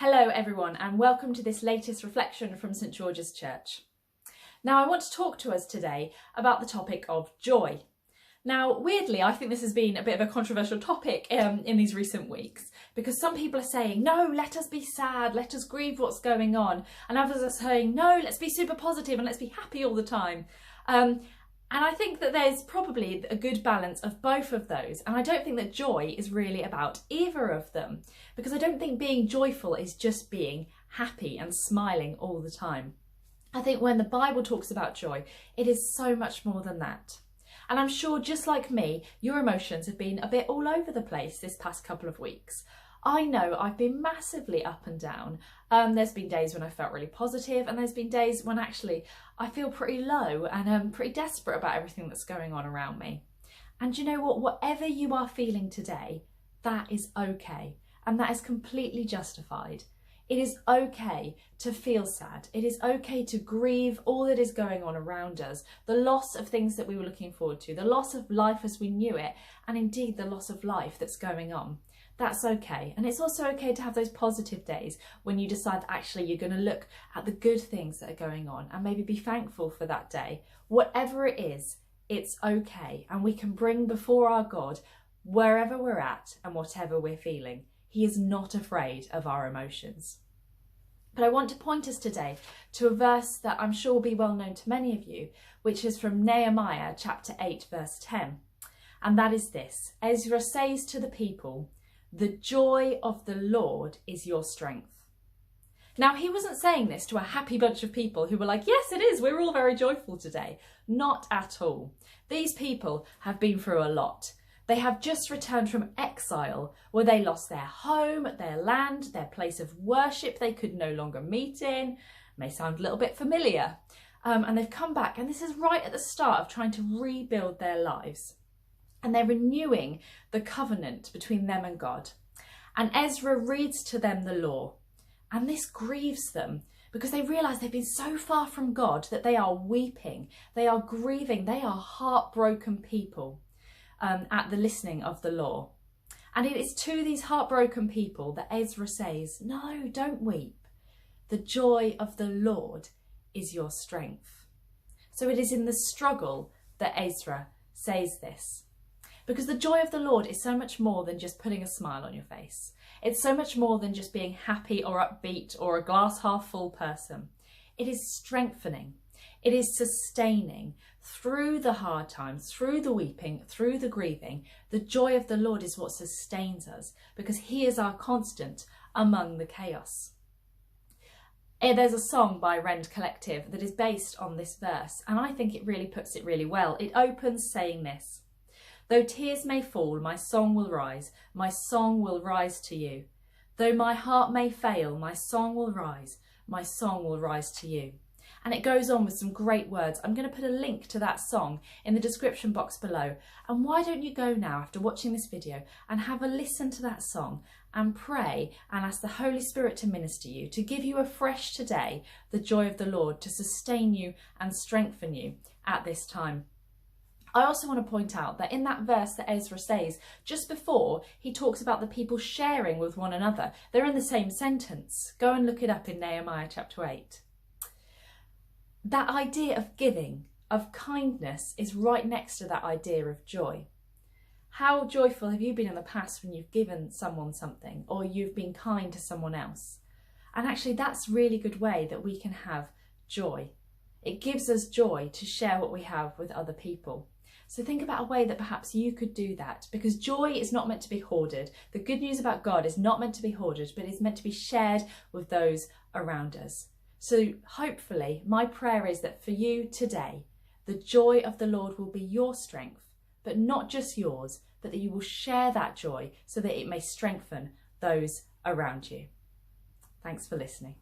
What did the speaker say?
Hello everyone and welcome to this latest reflection from St George's Church. Now I want to talk to us today about the topic of joy. Now weirdly I think this has been a bit of a controversial topic in these recent weeks because some people are saying no, let us be sad, let us grieve what's going on, and others are saying no, let's be super positive and let's be happy all the time. And I think that there's probably a good balance of both of those. And I don't think that joy is really about either of them, because I don't think being joyful is just being happy and smiling all the time. I think when the Bible talks about joy, it is so much more than that. And I'm sure just like me, your emotions have been a bit all over the place this past couple of weeks. I know I've been massively up and down. There's been days when I felt really positive, and there's been days when actually I feel pretty low and pretty desperate about everything that's going on around me. And you know what? Whatever you are feeling today, that is okay. And that is completely justified. It is okay to feel sad. It is okay to grieve all that is going on around us, the loss of things that we were looking forward to, the loss of life as we knew it, and indeed the loss of life that's going on. That's okay. And it's also okay to have those positive days when you decide that actually you're going to look at the good things that are going on and maybe be thankful for that day. Whatever it is, it's okay. And we can bring before our God wherever we're at and whatever we're feeling. He is not afraid of our emotions. But I want to point us today to a verse that I'm sure will be well known to many of you, which is from Nehemiah chapter 8 verse 10. And that is this: Ezra says to the people, "The joy of the Lord is your strength." Now, he wasn't saying this to a happy bunch of people who were like, yes, it is, we're all very joyful today. Not at all. These people have been through a lot. They have just returned from exile, where they lost their home, their land, their place of worship they could no longer meet in. May sound a little bit familiar. And they've come back, and this is right at the start of trying to rebuild their lives. And they're renewing the covenant between them and God. And Ezra reads to them the law. And this grieves them because they realise they've been so far from God that they are weeping, they are grieving, they are heartbroken people at the listening of the law. And it is to these heartbroken people that Ezra says, no, don't weep. The joy of the Lord is your strength. So it is in the struggle that Ezra says this. Because the joy of the Lord is so much more than just putting a smile on your face. It's so much more than just being happy or upbeat or a glass half full person. It is strengthening. It is sustaining through the hard times, through the weeping, through the grieving. The joy of the Lord is what sustains us because he is our constant among the chaos. There's a song by Rend Collective that is based on this verse, and I think it really puts it really well. It opens saying this: "Though tears may fall, my song will rise to you. Though my heart may fail, my song will rise to you." And it goes on with some great words. I'm going to put a link to that song in the description box below. And why don't you go now after watching this video and have a listen to that song and pray and ask the Holy Spirit to minister you, to give you afresh today the joy of the Lord, to sustain you and strengthen you at this time. I also want to point out that in that verse that Ezra says, just before, he talks about the people sharing with one another. They're in the same sentence. Go and look it up in Nehemiah chapter 8. That idea of giving, of kindness, is right next to that idea of joy. How joyful have you been in the past when you've given someone something or you've been kind to someone else? And actually that's a really good way that we can have joy. It gives us joy to share what we have with other people. So think about a way that perhaps you could do that, because joy is not meant to be hoarded. The good news about God is not meant to be hoarded, but is meant to be shared with those around us. So hopefully my prayer is that for you today, the joy of the Lord will be your strength, but not just yours, but that you will share that joy so that it may strengthen those around you. Thanks for listening.